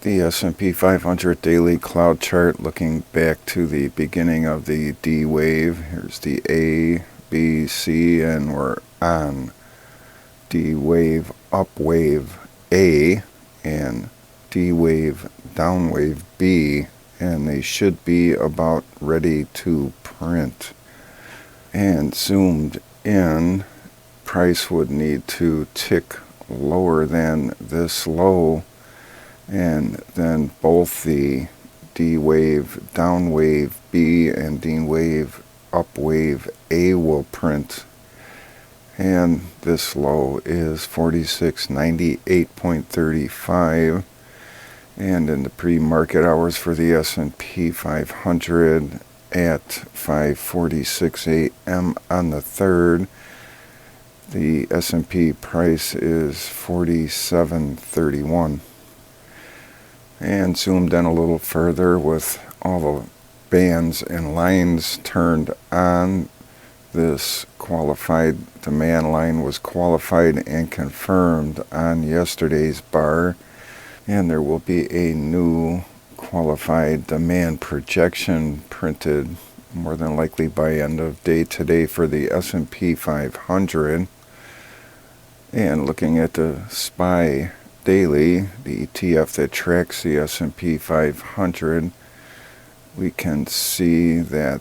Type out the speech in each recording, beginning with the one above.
The S&P 500 daily cloud chart looking back to the beginning of the D wave. Here's the A, B, C, and we're on D wave, up wave A, and D wave, down wave B, and they should be about ready to print. And zoomed in, price would need to tick lower than this low, and then both the D wave, down wave B and D wave, up wave A will print. And this low is 4698.35. And in the pre-market hours for the S&P 500 at 5:46 a.m. on the 3rd, the S&P price is 47.31. And zoomed in a little further with all the bands and lines turned on. This qualified demand line was qualified and confirmed on yesterday's bar, and there will be a new qualified demand projection printed more than likely by end of day today for the S&P 500. And looking at the SPY daily, the ETF that tracks the S&P 500, we can see that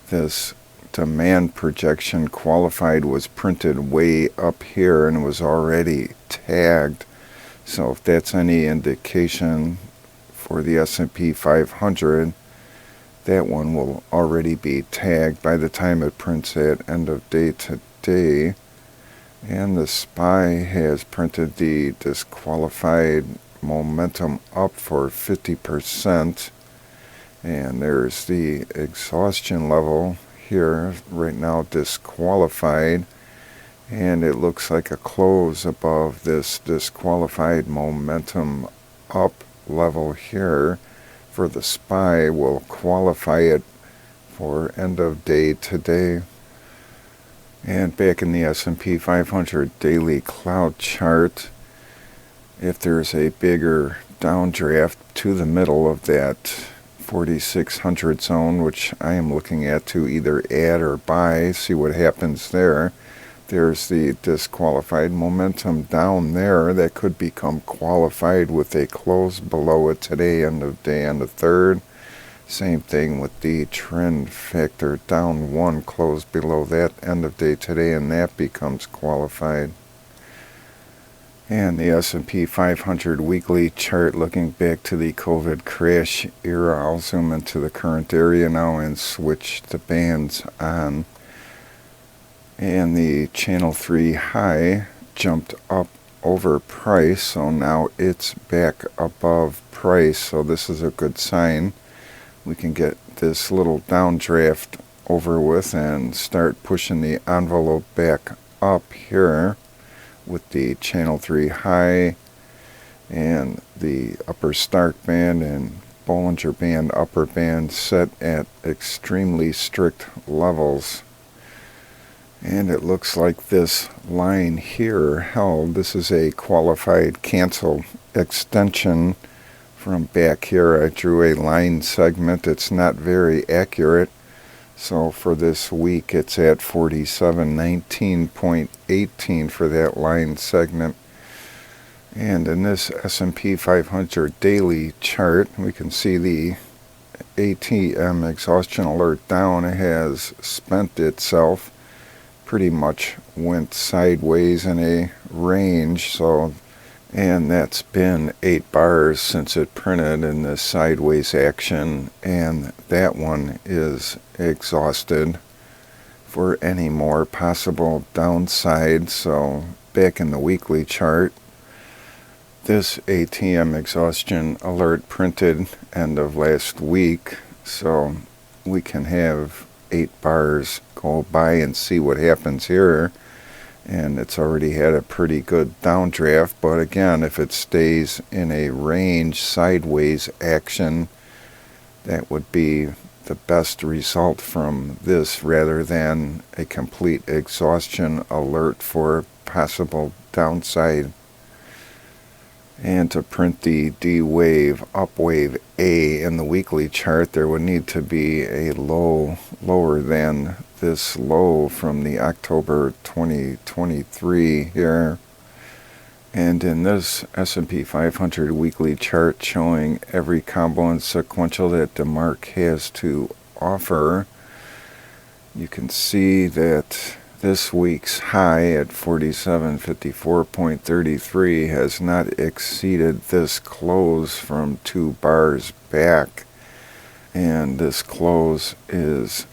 this demand projection qualified was printed way up here and was already tagged. So if that's any indication for the S&P 500, that one will already be tagged by the time it prints at end of day today. And the SPY has printed the disqualified momentum up for 50%. And there's the exhaustion level here right now disqualified. And it looks like a close above this disqualified momentum up level here for the SPY will qualify it for end of day today. And back in the S&P 500 daily cloud chart, if there's a bigger downdraft to the middle of that 4600 zone, which I am looking at to either add or buy, see what happens there. There's the disqualified momentum down there that could become qualified with a close below it today, end of day on the 3rd. Same thing with the trend factor down 1, close below that end of day today, and that becomes qualified. And the S&P 500 weekly chart looking back to the COVID crash era. I'll zoom into the current area now and switch the bands on. And the channel 3 high jumped up over price, so now it's back above price, so this is a good sign. We can get this little downdraft over with and start pushing the envelope back up here with the channel 3 high and the upper Stark band and Bollinger Band upper band set at extremely strict levels. And it looks like this line here held. This is a qualified cancel extension from back here. I drew a line segment. It's not very accurate. So for this week, it's at 4719.18 for that line segment. And in this S&P 500 daily chart, we can see the ATM exhaustion alert down. It has spent itself, pretty much went sideways in a range. And that's been 8 bars since it printed in this sideways action, and that one is exhausted for any more possible downside. So back in the weekly chart, this ATM exhaustion alert printed end of last week, so we can have 8 bars go by and see what happens here. And it's already had a pretty good downdraft, but again, if it stays in a range sideways action, that would be the best result from this rather than a complete exhaustion alert for possible downside. And to print the D wave, up wave A in the weekly chart, there would need to be a low lower than this low from the October 2023 here. And in this S&P 500 weekly chart showing every combo and sequential that DeMark has to offer, you can see that this week's high at 4754.33 has not exceeded this close from 2 bars back. And this close is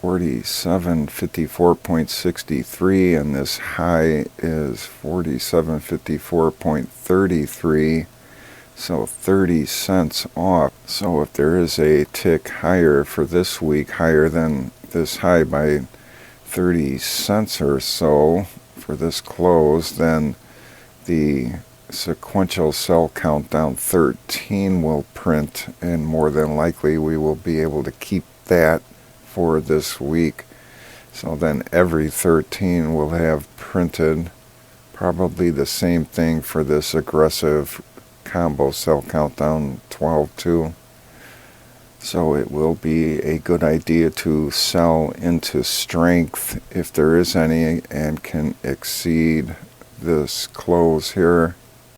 4754.63, and this high is 4754.33, so 30 cents off. So if there is a tick higher for this week, higher than this high by 30 cents or so for this close, then the sequential sell count down 13 will print, and more than likely we will be able to keep that for this week. So then every 13 will have printed probably the same thing for this aggressive combo sell count down 12 too. So it will be a good idea to sell into strength if there is any and can exceed this close here.